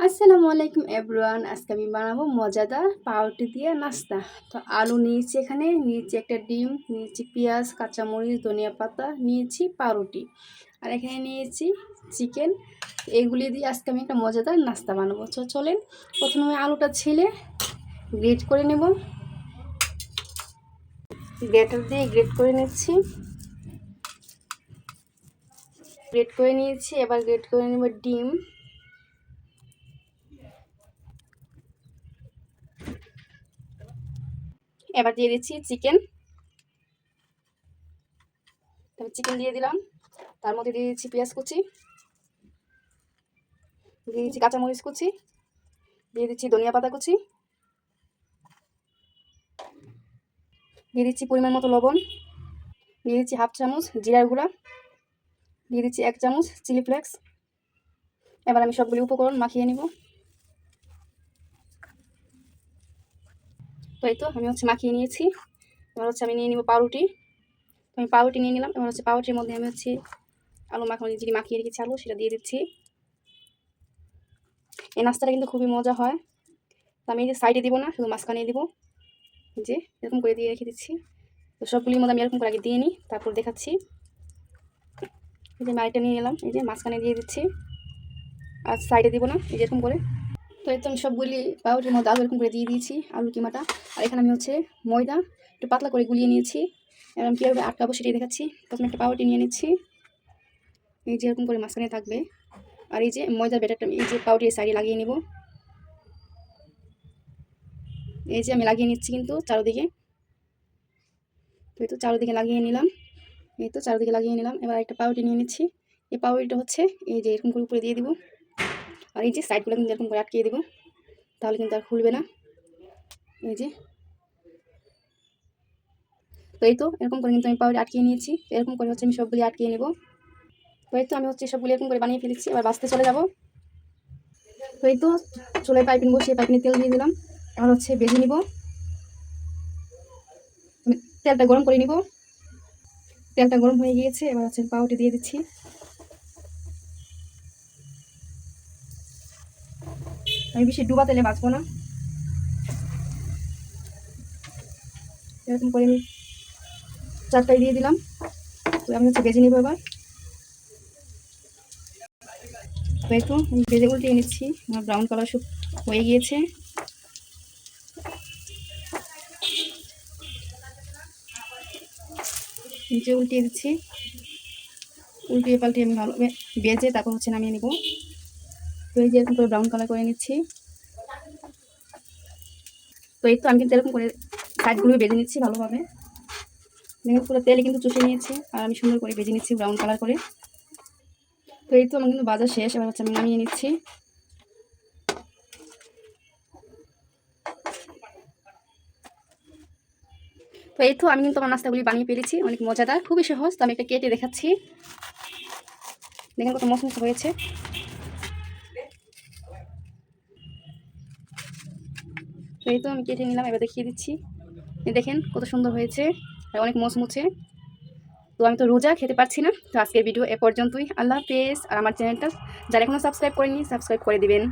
আসসালামু আলাইকুম এভরিওয়ান। আজকে আমি বানাবো মজাদার পাউরুটি দিয়ে নাস্তা। তো আলু নিয়েছি, এখানে নিয়েছি একটা ডিম, নিয়েছি পেঁয়াজ, কাঁচামরিচ, ধনিয়া পাতা, নিয়েছি পাউরুটি, আর এখানে নিয়েছি চিকেন। এগুলি দিয়ে আজকে আমি একটা মজাদার নাস্তা বানাবো। তো চলেন, প্রথমে আমি আলুটা ছিলে গ্রেট করে নেব। গ্রেটার দিয়ে গ্রেট করে নিচ্ছি। গ্রেট করে নিয়েছি, এবার গ্রেট করে নেব ডিম। এবার দিয়ে দিচ্ছি চিকেন। তারপর চিকেন দিয়ে দিলাম, তার মধ্যে দিয়ে দিচ্ছি পেঁয়াজ কুচি, দিয়ে দিচ্ছি কাঁচামরিচ কুচি, দিয়ে দিচ্ছি ধনিয়া পাতা কুচি, দিয়ে দিচ্ছি পরিমাণ মতো লবণ, দিয়ে দিচ্ছি হাফ চামচ জিরার গুঁড়া, দিয়ে দিচ্ছি 1 চামচ চিলি ফ্লেক্স। এবার আমি সবগুলি উপকরণ মাখিয়ে নিব। তো এই তো আমি মাখিয়ে নিয়েছি। এবার আমি নিয়ে নিব পাউরুটি। তো আমি পাউরুটি নিয়ে নিলাম। এবার পাউরুটির মধ্যে আমি আলু মাখানো যেটি মাখিয়ে রেখেছি আলু, সেটা দিয়ে দিচ্ছি। এই নাস্তাটা কিন্তু খুবই মজা হয়। তো আমি এই যে সাইডে দিব না, শুধু মাঝখানে দিব, যে এরকম করে দিয়ে রেখে দিচ্ছি। তো সবগুলির মধ্যে আমি এরকম করে আগে দিয়ে নিই, তারপর দেখাচ্ছি। এই যে আমি আরেকটা নিয়ে নিলাম, এই যে মাঝখানে দিয়ে দিচ্ছি, আর সাইডে দিব না, এই যে এরকম করে। তো এই তো আমি সবগুলি পাউরুটির মধ্যে আলু এরকম করে দিয়ে দিয়েছি, আলু কিমাটা। আর এখানে আমি ময়দা একটু পাতলা করে গুলিয়ে নিয়েছি। এবার আমি কীভাবে আটকাবো সেটাই দেখাচ্ছি। প্রথমে একটা পাউরুটি নিয়ে নিচ্ছি, এই যে এরকম করে মাঝখানে থাকবে। আর এই যে ময়দার ব্যাটারটা এই যে পাউরুটির সাইডে লাগিয়ে নিব। এই যে আমি লাগিয়ে নিচ্ছি কিন্তু চারোদিকে। তো এই তো চারোদিকে লাগিয়ে নিলাম, এই তো চারোদিকে লাগিয়ে নিলাম। এবার একটা পাউরুটি নিয়ে নিচ্ছি। এই পাউরুটিটা এই যে এরকম করে উপরে দিয়ে দিব, আর এই যে সাইডগুলো কিন্তু এরকম করে আটকিয়ে দিব, তাহলে কিন্তু আর খুলবে না। এই যে তো এই তো এরকম করে কিন্তু আমি পাউরুটি আটকিয়ে নিয়েছি। এরকম করে আমি সবগুলি আটকিয়ে নেব। তো এই তো আমি সবগুলি এরকম করে বানিয়ে ফেলেছি। এবার বাঁচতে চলে যাব। তো এই তো চুলায় পাইপিং বসিয়ে পাইপিনে তেল দিয়ে দিলাম। এবার ভেজে নিব। তেলটা গরম করে নিব। তেলটা গরম হয়ে গিয়েছে। এবার পাউরুটি দিয়ে দিচ্ছি। আমি বেশি ডুবা তেলে ভাজবো না, এরকম করে আমি চারটাই দিয়ে দিলাম। তো আমি ভেজে নিব এবার। তো এই তো আমি ভেজে উল্টিয়ে নিচ্ছি। আমার ব্রাউন কালার সব হয়ে গিয়েছে। নিচে উল্টিয়ে দিচ্ছি। উল্টিয়ে পাল্টিয়ে আমি ভালোভাবে ভেজে তারপর নামিয়ে নিব। তো এই যে এরকম করে ব্রাউন কালার করে নিচ্ছি। তো এই তো আমি কিন্তু এরকম করে সাইডগুলো ভেজে নিচ্ছি ভালোভাবে। দেখুন পুরো তেলে কিন্তু চুষে নিয়েছি, আর আমি সুন্দর করে ভেজে নিচ্ছি ব্রাউন কালার করে। তো এই তো আমার কিন্তু ভাজা শেষ। এবার আমি নামিয়ে নিচ্ছি। তো এই তো আমি কিন্তু আমার নাস্তাগুলি বানিয়ে পেরেছি, অনেক মজাদার, খুবই সহজ। তো আমি একটা কেটে দেখাচ্ছি, দেখেন কত মচমচ হয়েছে। তো এই তো আমি কেটে নিলাম, এবার দেখিয়ে দিচ্ছি। দেখেন কত সুন্দর হয়েছে, আর অনেক মচমুচে। তো আমি তো রোজা খেতে পারছি না। তো আজকের ভিডিও এ পর্যন্তই। আল্লাহ হাফেজ। আর আমার চ্যানেলটা যারা এখনো সাবস্ক্রাইব করেনি, সাবস্ক্রাইব করে দিবেন।